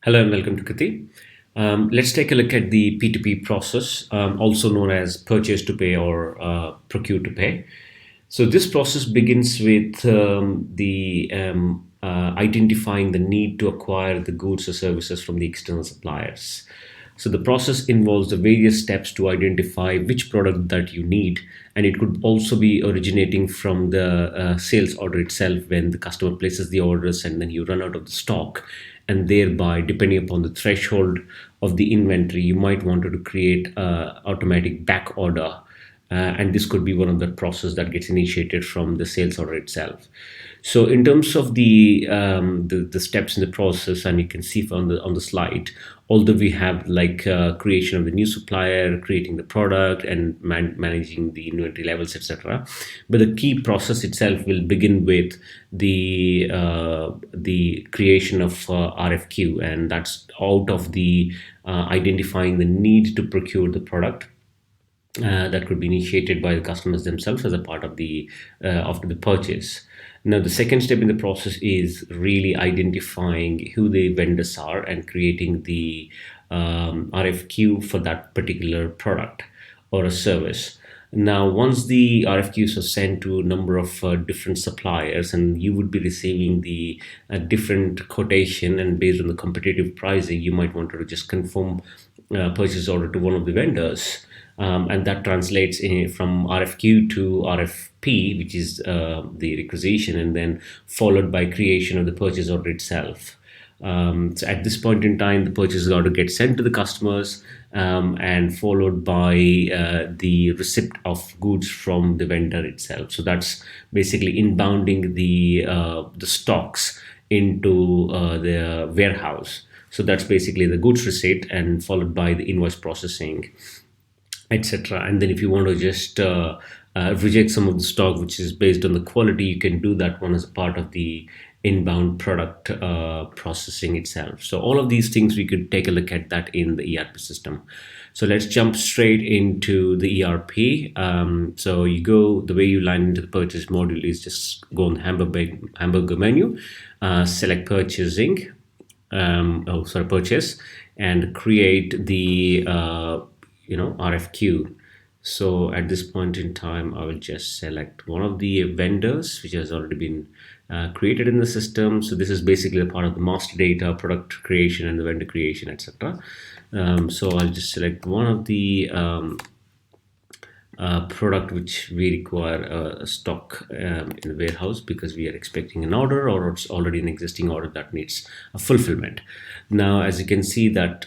Hello and welcome to Krti. Let's take a look at the P2P process, also known as purchase to pay or procure to pay. So this process begins with the identifying the need to acquire the goods or services from the external suppliers. So the process involves the various steps to identify which product that you need, and it could also be originating from the sales order itself when the customer places the orders and then you run out of the stock, and thereby, depending upon the threshold of the inventory, you might want to create automatic back order, and this could be one of the process that gets initiated from the sales order itself. So in terms of the steps in the process, and you can see on the slide, although we have like creation of the new supplier, creating the product, and managing the inventory levels, etc. But the key process itself will begin with the creation of RFQ, and that's out of the identifying the need to procure the product. That could be initiated by the customers themselves as a part of the after the purchase. Now, the second step in the process is really identifying who the vendors are and creating the RFQ for that particular product or a service. Now, once the RFQs are sent to a number of different suppliers, and you would be receiving the different quotation, and based on the competitive pricing, you might want to just confirm purchase order to one of the vendors. And that translates from RFQ to RFP, which is the requisition, and then followed by creation of the purchase order itself. So at this point in time, the purchase order gets sent to the customers, and followed by the receipt of goods from the vendor itself. So that's basically inbounding the stocks into the warehouse. So that's basically the goods receipt, and followed by the invoice processing, etc. And then if you want to just reject some of the stock which is based on the quality, you can do that one as a part of the inbound product processing itself. So all of these things, we could take a look at that in the ERP system. So let's jump straight into the ERP. So the way you line into the purchase module is just go on the hamburger menu, select purchasing, purchase, and create the RFQ. So at this point in time, I will just select one of the vendors which has already been created in the system. So this is basically a part of the master data, product creation, and the vendor creation, etc. So I'll just select one of the product which we require a stock in the warehouse, because we are expecting an order, or it's already an existing order that needs a fulfillment. Now, as you can see that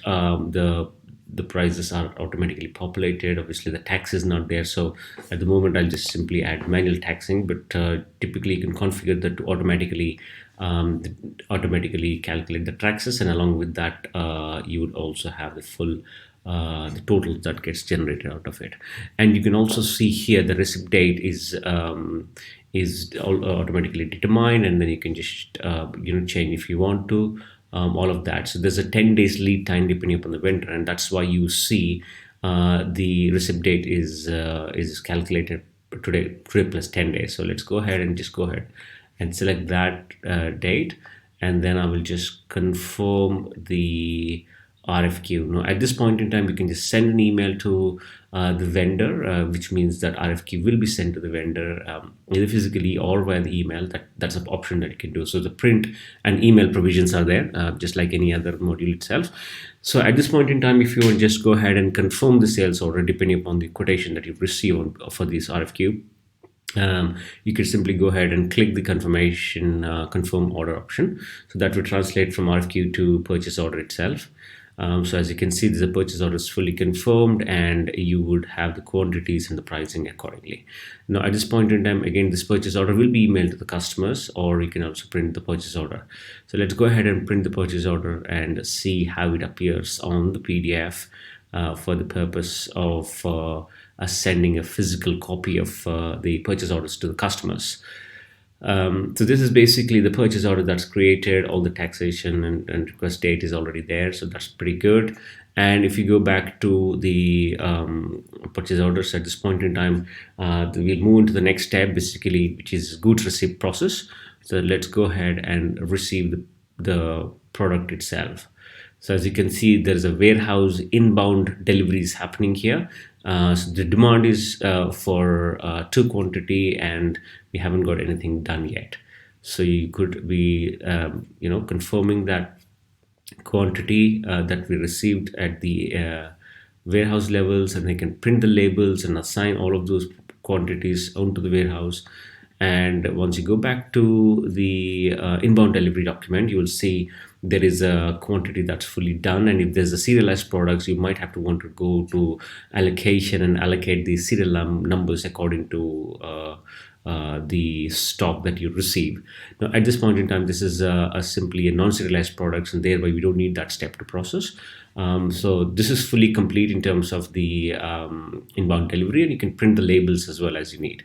the prices are automatically populated. Obviously, the tax is not there. So at the moment, I'll just simply add manual taxing, but typically you can configure that to automatically calculate the taxes, and along with that, you would also have the full the total that gets generated out of it. And you can also see here the receipt date is automatically determined, and then you can just change if you want to. All of that. So there's a 10 days lead time depending upon the vendor, and that's why you see the receipt date is calculated today plus 10 days. So let's go ahead and select that date, and then I will just confirm the RFQ. Now, at this point in time, you can just send an email to the vendor, which means that RFQ will be sent to the vendor either physically or via the email. That's an option that you can do. So the print and email provisions are there, just like any other module itself. So at this point in time, if you want to just go ahead and confirm the sales order, depending upon the quotation that you've received for this RFQ, you can simply go ahead and click the confirmation confirm order option. So that will translate from RFQ to purchase order itself. So as you can see, the purchase order is fully confirmed, and you would have the quantities and the pricing accordingly. Now, at this point in time, again, this purchase order will be emailed to the customers, or you can also print the purchase order. So let's go ahead and print the purchase order and see how it appears on the PDF for the purpose of us sending a physical copy of the purchase orders to the customers. So this is basically the purchase order that's created. All the taxation and request date is already there, so that's pretty good. And if you go back to the purchase orders at this point in time, we'll move into the next step, basically, which is goods receipt process. So let's go ahead and receive the product itself. So as you can see, there's a warehouse inbound deliveries happening here. So the demand is for two quantity, and we haven't got anything done yet. So you could be, confirming that quantity that we received at the warehouse levels, and they can print the labels and assign all of those quantities onto the warehouse. And once you go back to the inbound delivery document, you will see there is a quantity that's fully done. And if there's a serialized products, you might have to want to go to allocation and allocate the serial numbers according to the stock that you receive. Now, at this point in time, this is simply a non-serialized products, and thereby we don't need that step to process. So this is fully complete in terms of the inbound delivery, and you can print the labels as well as you need.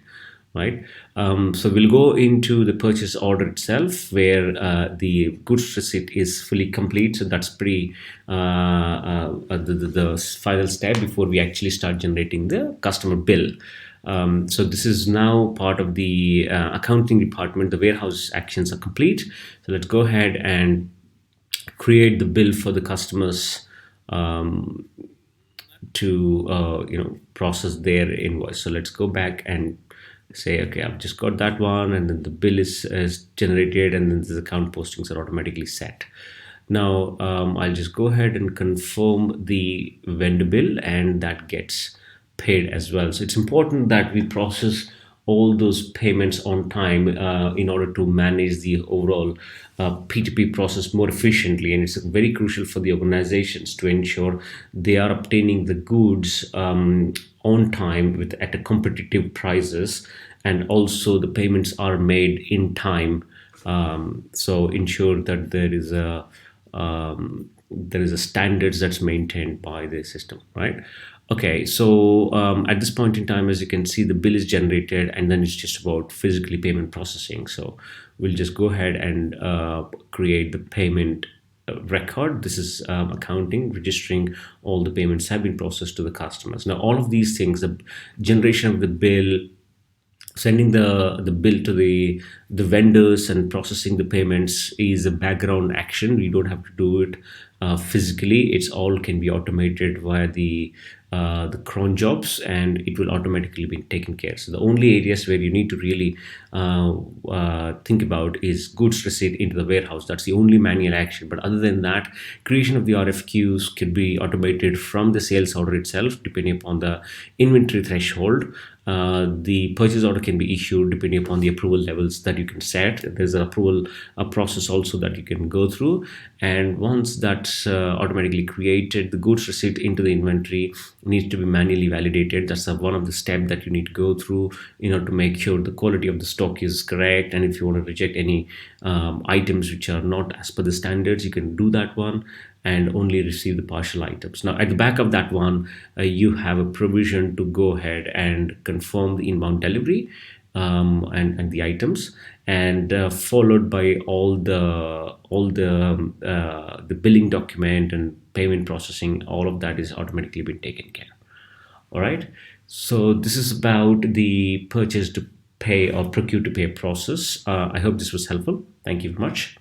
Right. So we'll go into the purchase order itself, where the goods receipt is fully complete. So that's pretty the final step before we actually start generating the customer bill. So this is now part of the accounting department. The warehouse actions are complete. So let's go ahead and create the bill for the customers to process their invoice. So let's go back and say, okay, I've just got that one, and then the bill is generated, and then the account postings are automatically set. Now I'll just go ahead and confirm the vendor bill, and that gets paid as well. So it's important that we process all those payments on time in order to manage the overall P2P process more efficiently. And it's very crucial for the organizations to ensure they are obtaining the goods on time at a competitive prices, and also the payments are made in time. So ensure that there is a standards that's maintained by the system, right? Okay, so at this point in time, as you can see, the bill is generated, and then it's just about physically payment processing. So we'll just go ahead and create the payment record. This is accounting, registering all the payments have been processed to the customers. Now, all of these things, the generation of the bill, sending the bill to the vendors, and processing the payments is a background action. You don't have to do it physically. It's all can be automated via the cron jobs, and it will automatically be taken care. So the only areas where you need to really think about is goods receipt into the warehouse. That's the only manual action. But other than that, creation of the RFQs could be automated from the sales order itself, depending upon the inventory threshold. The purchase order can be issued depending upon the approval levels that you can set. There's an approval process also that you can go through. And once that's automatically created, the goods receipt into the inventory needs to be manually validated. That's one of the steps that you need to go through in order to make sure the quality of the stock is correct. And if you want to reject any items which are not as per the standards, you can do that one and only receive the partial items. Now, at the back of that one, you have a provision to go ahead and confirm the inbound delivery and the items, and followed by all the billing document and payment processing. All of that is automatically been taken care. All right. So this is about the purchase to pay or procure to pay process. I hope this was helpful. Thank you very much.